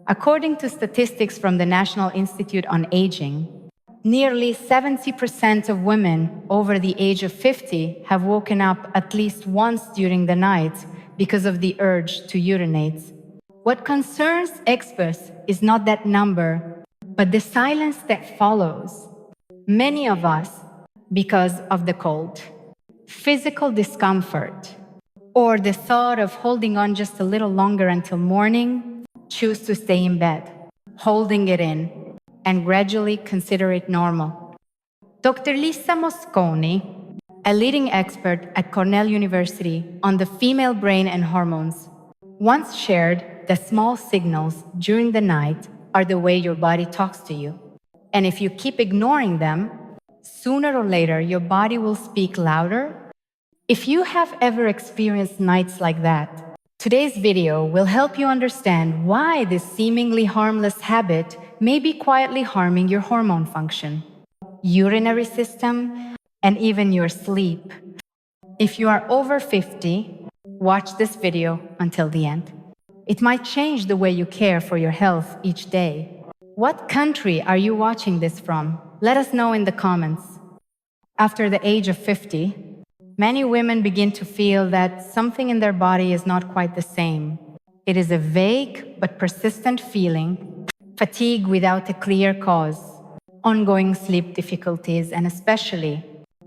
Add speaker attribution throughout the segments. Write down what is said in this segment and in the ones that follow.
Speaker 1: According to statistics from the National Institute on Aging, nearly 70% of women over the age of 50 have woken up at least once during the night because of the urge to urinate. What concerns experts is not that number, but the silence that follows. Many of us, because of the cold, physical discomfort, or the thought of holding on just a little longer until morning, choose to stay in bed, holding it in, and gradually consider it normal. Dr. Lisa Mosconi, a leading expert at Cornell University on the female brain and hormones, once shared that small signals during the night are the way your body talks to you. And if you keep ignoring them, sooner or later your body will speak louder. If you have ever experienced nights like that, today's video will help you understand why this seemingly harmless habit may be quietly harming your hormone function, urinary system, and even your sleep. If you are over 50, watch this video until the end. It might change the way you care for your health each day. What country are you watching this from? Let us know in the comments. After the age of 50, many women begin to feel that something in their body is not quite the same. It is a vague but persistent feeling, fatigue without a clear cause, ongoing sleep difficulties, and especially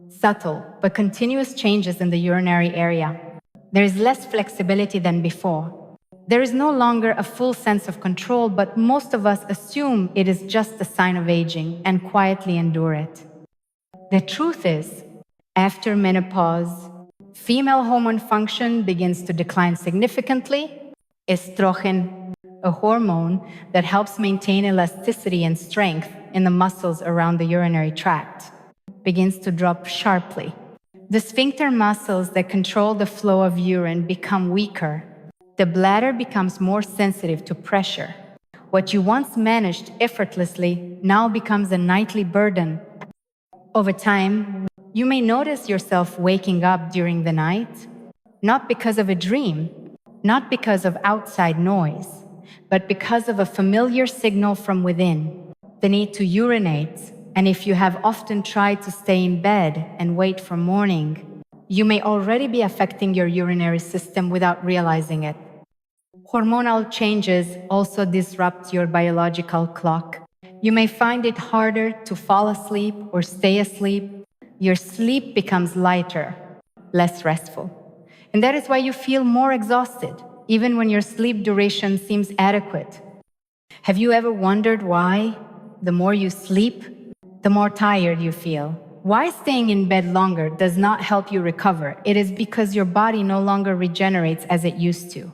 Speaker 1: subtle but continuous changes in the urinary area. There is less flexibility than before. There is no longer a full sense of control, but most of us assume it is just a sign of aging and quietly endure it. The truth is, after menopause, female hormone function begins to decline significantly. Estrogen, a hormone that helps maintain elasticity and strength in the muscles around the urinary tract, begins to drop sharply. The sphincter muscles that control the flow of urine become weaker. The bladder becomes more sensitive to pressure. What you once managed effortlessly now becomes a nightly burden. Over time, you may notice yourself waking up during the night, not because of a dream, not because of outside noise, but because of a familiar signal from within, the need to urinate. And if you have often tried to stay in bed and wait for morning, you may already be affecting your urinary system without realizing it. Hormonal changes also disrupt your biological clock. You may find it harder to fall asleep or stay asleep. Your sleep becomes lighter, less restful. And that is why you feel more exhausted, even when your sleep duration seems adequate. Have you ever wondered why, the more you sleep, the more tired you feel? Why staying in bed longer does not help you recover? It is because your body no longer regenerates as it used to,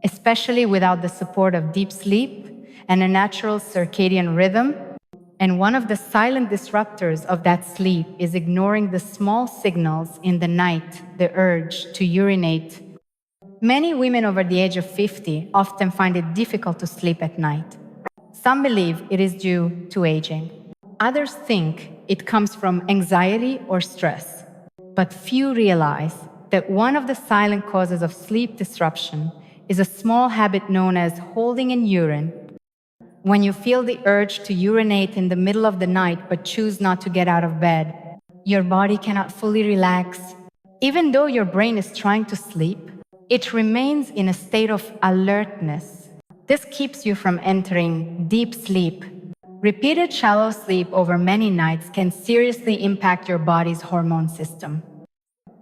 Speaker 1: especially without the support of deep sleep and a natural circadian rhythm. And one of the silent disruptors of that sleep is ignoring the small signals in the night, the urge to urinate. Many women over the age of 50 often find it difficult to sleep at night. Some believe it is due to aging. Others think it comes from anxiety or stress. But few realize that one of the silent causes of sleep disruption is a small habit known as holding in urine. When you feel the urge to urinate in the middle of the night but choose not to get out of bed, your body cannot fully relax. Even though your brain is trying to sleep, it remains in a state of alertness. This keeps you from entering deep sleep. Repeated shallow sleep over many nights can seriously impact your body's hormone system.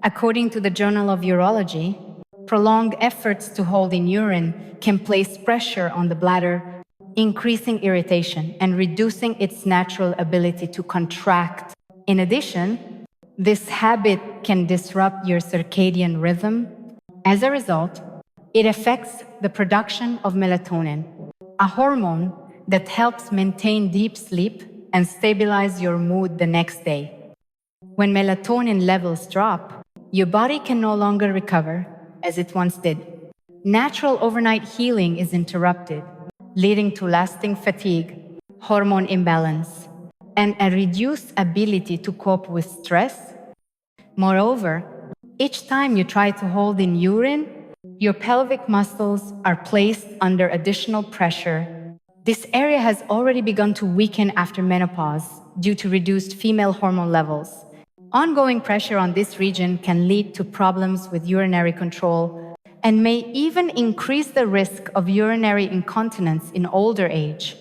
Speaker 1: According to the Journal of Urology, prolonged efforts to hold in urine can place pressure on the bladder, increasing irritation and reducing its natural ability to contract. In addition, this habit can disrupt your circadian rhythm. As a result, it affects the production of melatonin, a hormone that helps maintain deep sleep and stabilize your mood the next day. When melatonin levels drop, your body can no longer recover as it once did. Natural overnight healing is interrupted, leading to lasting fatigue, hormone imbalance, and a reduced ability to cope with stress. Moreover, each time you try to hold in urine, your pelvic muscles are placed under additional pressure, This area has already begun to weaken after menopause due to reduced female hormone levels. Ongoing pressure on this region can lead to problems with urinary control and may even increase the risk of urinary incontinence in older age.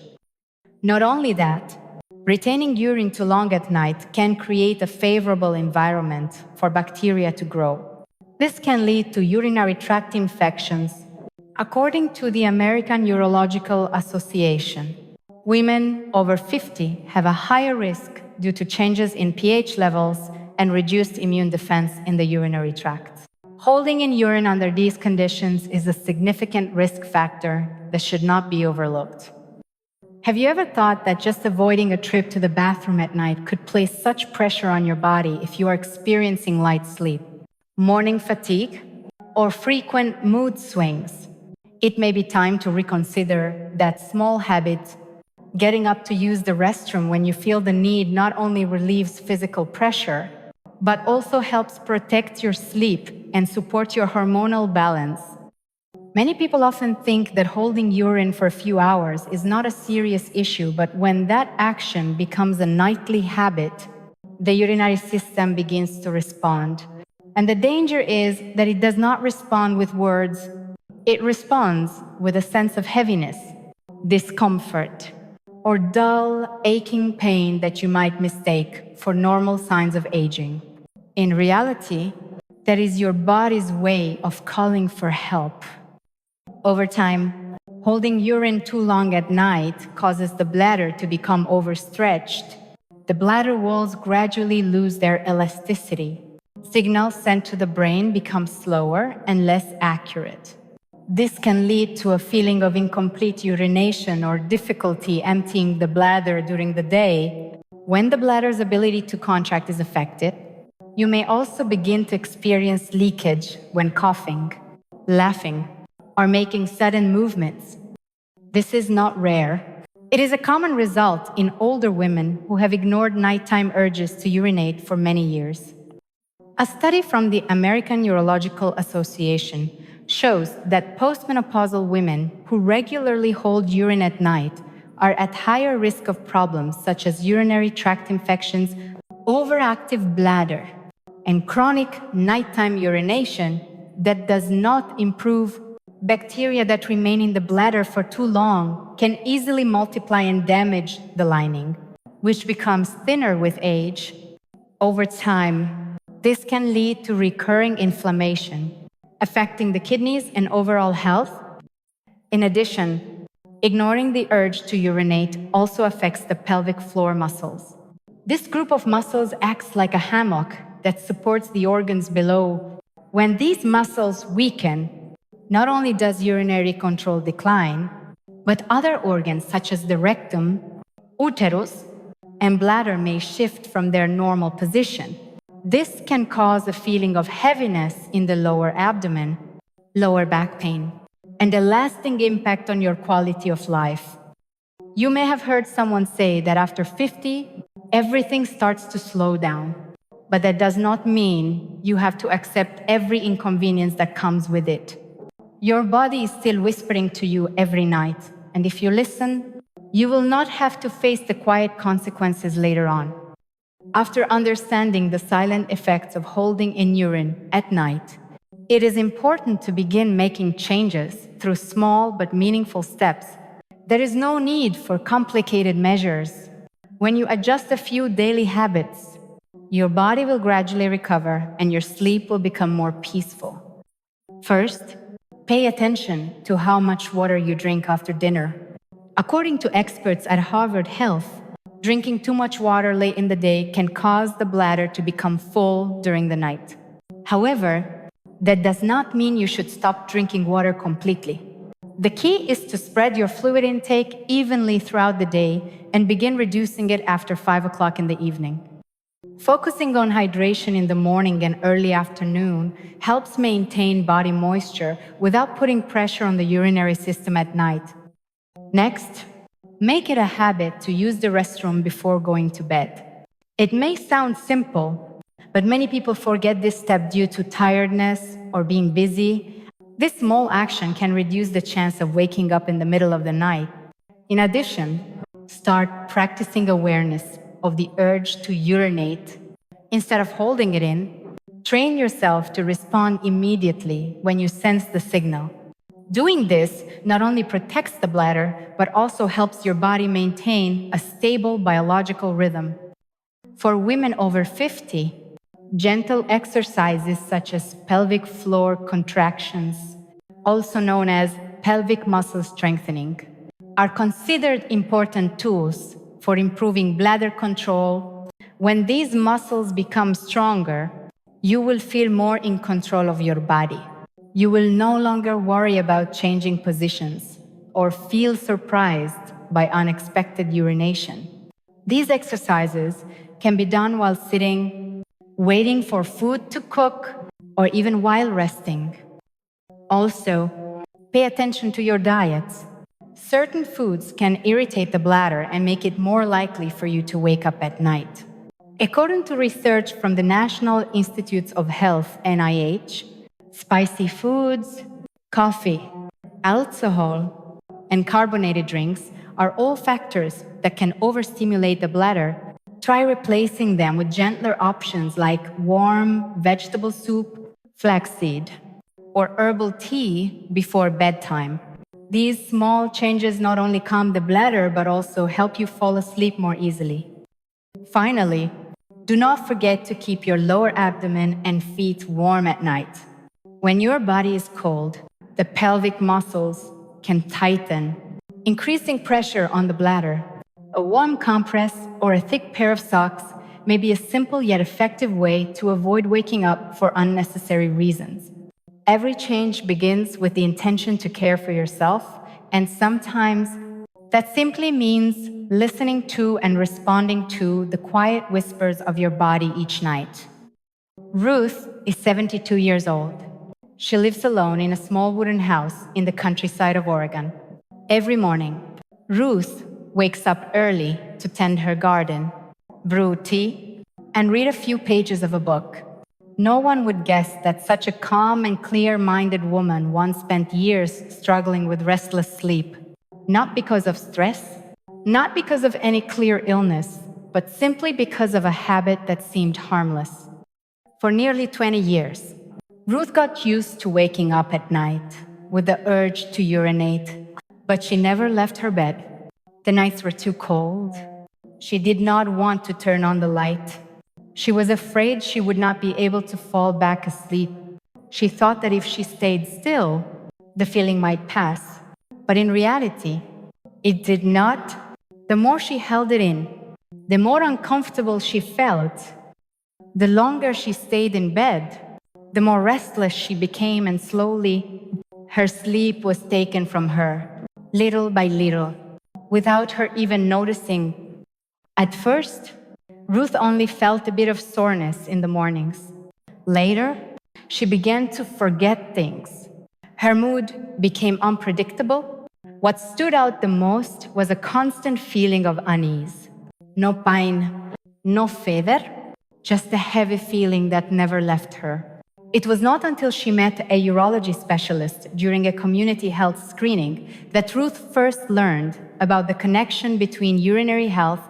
Speaker 1: Not only that, retaining urine too long at night can create a favorable environment for bacteria to grow. This can lead to urinary tract infections. According to the American Urological Association, women over 50 have a higher risk due to changes in pH levels and reduced immune defense in the urinary tract. Holding in urine under these conditions is a significant risk factor that should not be overlooked. Have you ever thought that just avoiding a trip to the bathroom at night could place such pressure on your body if you are experiencing light sleep, morning fatigue, or frequent mood swings? It may be time to reconsider that small habit. Getting up to use the restroom when you feel the need not only relieves physical pressure, but also helps protect your sleep and support your hormonal balance. Many people often think that holding urine for a few hours is not a serious issue, but when that action becomes a nightly habit, the urinary system begins to respond. And the danger is that it does not respond with words, it responds with a sense of heaviness, discomfort, or dull, aching pain that you might mistake for normal signs of aging. In reality, that is your body's way of calling for help. Over time, holding urine too long at night causes the bladder to become overstretched. The bladder walls gradually lose their elasticity. Signals sent to the brain become slower and less accurate. This can lead to a feeling of incomplete urination or difficulty emptying the bladder during the day. When the bladder's ability to contract is affected, you may also begin to experience leakage when coughing, laughing, or making sudden movements. This is not rare. It is a common result in older women who have ignored nighttime urges to urinate for many years. A study from the American Urological Association shows that postmenopausal women who regularly hold urine at night are at higher risk of problems such as urinary tract infections, overactive bladder, and chronic nighttime urination that does not improve. Bacteria that remain in the bladder for too long can easily multiply and damage the lining, which becomes thinner with age. Over time, this can lead to recurring inflammation, affecting the kidneys and overall health. In addition, ignoring the urge to urinate also affects the pelvic floor muscles. This group of muscles acts like a hammock that supports the organs below. When these muscles weaken, not only does urinary control decline, but other organs such as the rectum, uterus, and bladder may shift from their normal position. This can cause a feeling of heaviness in the lower abdomen, lower back pain, and a lasting impact on your quality of life. You may have heard someone say that after 50, everything starts to slow down, but that does not mean you have to accept every inconvenience that comes with it. Your body is still whispering to you every night, and if you listen, you will not have to face the quiet consequences later on. After understanding the silent effects of holding in urine at night, it is important to begin making changes through small but meaningful steps. There is no need for complicated measures. When you adjust a few daily habits, your body will gradually recover and your sleep will become more peaceful. First, pay attention to how much water you drink after dinner. According to experts at Harvard Health, drinking too much water late in the day can cause the bladder to become full during the night. However, that does not mean you should stop drinking water completely. The key is to spread your fluid intake evenly throughout the day and begin reducing it after 5 o'clock in the evening. Focusing on hydration in the morning and early afternoon helps maintain body moisture without putting pressure on the urinary system at night. Next, make it a habit to use the restroom before going to bed. It may sound simple, but many people forget this step due to tiredness or being busy. This small action can reduce the chance of waking up in the middle of the night. In addition, start practicing awareness of the urge to urinate. Instead of holding it in, train yourself to respond immediately when you sense the signal. Doing this not only protects the bladder, but also helps your body maintain a stable biological rhythm. For women over 50, gentle exercises such as pelvic floor contractions, also known as pelvic muscle strengthening, are considered important tools for improving bladder control. When these muscles become stronger, you will feel more in control of your body. You will no longer worry about changing positions or feel surprised by unexpected urination. These exercises can be done while sitting, waiting for food to cook, or even while resting. Also, pay attention to your diet. Certain foods can irritate the bladder and make it more likely for you to wake up at night. According to research from the National Institutes of Health, NIH, spicy foods, coffee, alcohol, and carbonated drinks are all factors that can overstimulate the bladder. Try replacing them with gentler options like warm vegetable soup, flaxseed, or herbal tea before bedtime. These small changes not only calm the bladder but also help you fall asleep more easily. Finally, do not forget to keep your lower abdomen and feet warm at night. When your body is cold, the pelvic muscles can tighten, increasing pressure on the bladder. A warm compress or a thick pair of socks may be a simple yet effective way to avoid waking up for unnecessary reasons. Every change begins with the intention to care for yourself, and sometimes that simply means listening to and responding to the quiet whispers of your body each night. Ruth is 72 years old. She lives alone in a small wooden house in the countryside of Oregon. Every morning, Ruth wakes up early to tend her garden, brew tea, and read a few pages of a book. No one would guess that such a calm and clear-minded woman once spent years struggling with restless sleep, not because of stress, not because of any clear illness, but simply because of a habit that seemed harmless. For nearly 20 years, Ruth got used to waking up at night with the urge to urinate, but she never left her bed. The nights were too cold. She did not want to turn on the light. She was afraid she would not be able to fall back asleep. She thought that if she stayed still, the feeling might pass. But in reality, it did not. The more she held it in, the more uncomfortable she felt. The longer she stayed in bed, the more restless she became, and slowly, her sleep was taken from her, little by little, without her even noticing. At first, Ruth only felt a bit of soreness in the mornings. Later, she began to forget things. Her mood became unpredictable. What stood out the most was a constant feeling of unease. No pain, no fever, just a heavy feeling that never left her. It was not until she met a urology specialist during a community health screening that Ruth first learned about the connection between urinary health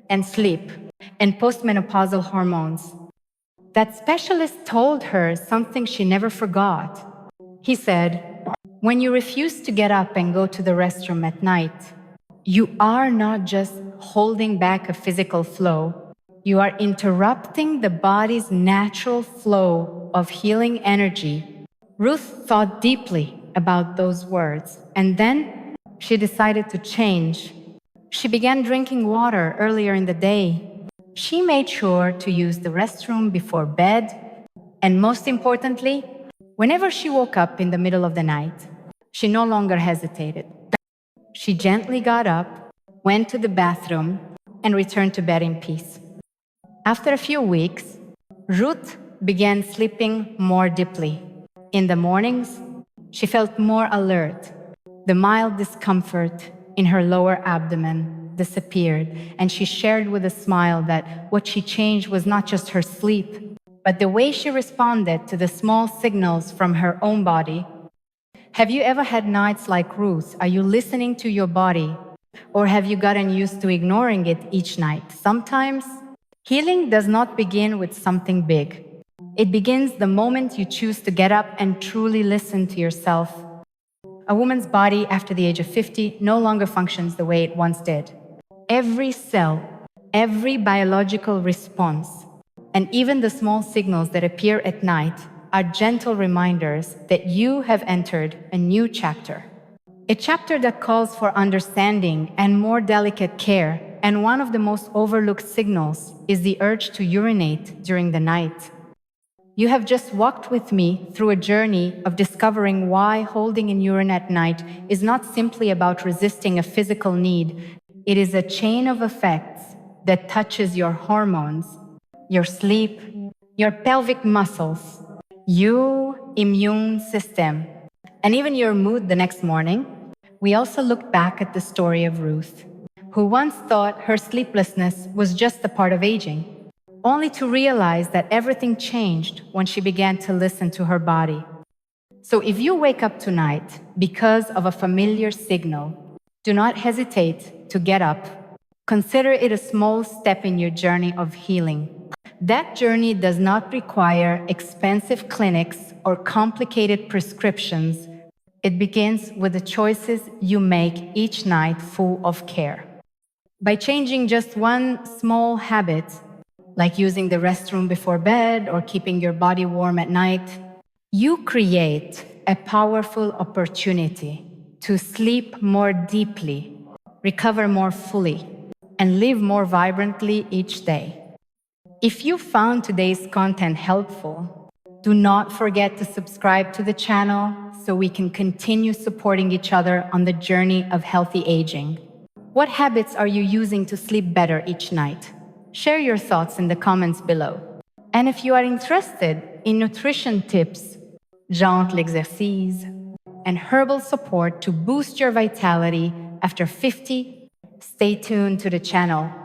Speaker 1: and sleep and postmenopausal hormones. That specialist told her something she never forgot. He said, "When you refuse to get up and go to the restroom at night, you are not just holding back a physical flow, you are interrupting the body's natural flow of healing energy." Ruth thought deeply about those words, and then she decided to change. She began drinking water earlier in the day. She made sure to use the restroom before bed, and most importantly, whenever she woke up in the middle of the night, she no longer hesitated. She gently got up, went to the bathroom, and returned to bed in peace. After a few weeks, Ruth began sleeping more deeply. In the mornings, she felt more alert. The mild discomfort in her lower abdomen disappeared, and she shared with a smile that what she changed was not just her sleep, but the way she responded to the small signals from her own body. Have you ever had nights like Ruth? Are you listening to your body? Or have you gotten used to ignoring it each night? Sometimes, healing does not begin with something big. It begins the moment you choose to get up and truly listen to yourself. A woman's body after the age of 50 no longer functions the way it once did. Every cell, every biological response, and even the small signals that appear at night are gentle reminders that you have entered a new chapter. A chapter that calls for understanding and more delicate care, and one of the most overlooked signals is the urge to urinate during the night. You have just walked with me through a journey of discovering why holding in urine at night is not simply about resisting a physical need. It is a chain of effects that touches your hormones, your sleep, your pelvic muscles, your immune system, and even your mood the next morning. We also look back at the story of Ruth, who once thought her sleeplessness was just a part of aging, only to realize that everything changed when she began to listen to her body. So if you wake up tonight because of a familiar signal, do not hesitate to get up. Consider it a small step in your journey of healing. That journey does not require expensive clinics or complicated prescriptions. It begins with the choices you make each night full of care. By changing just one small habit, like using the restroom before bed or keeping your body warm at night, you create a powerful opportunity to sleep more deeply, recover more fully, and live more vibrantly each day. If you found today's content helpful, do not forget to subscribe to the channel so we can continue supporting each other on the journey of healthy aging. What habits are you using to sleep better each night? Share your thoughts in the comments below. And if you are interested in nutrition tips, genre l'exercice, and herbal support to boost your vitality after 50, stay tuned to the channel.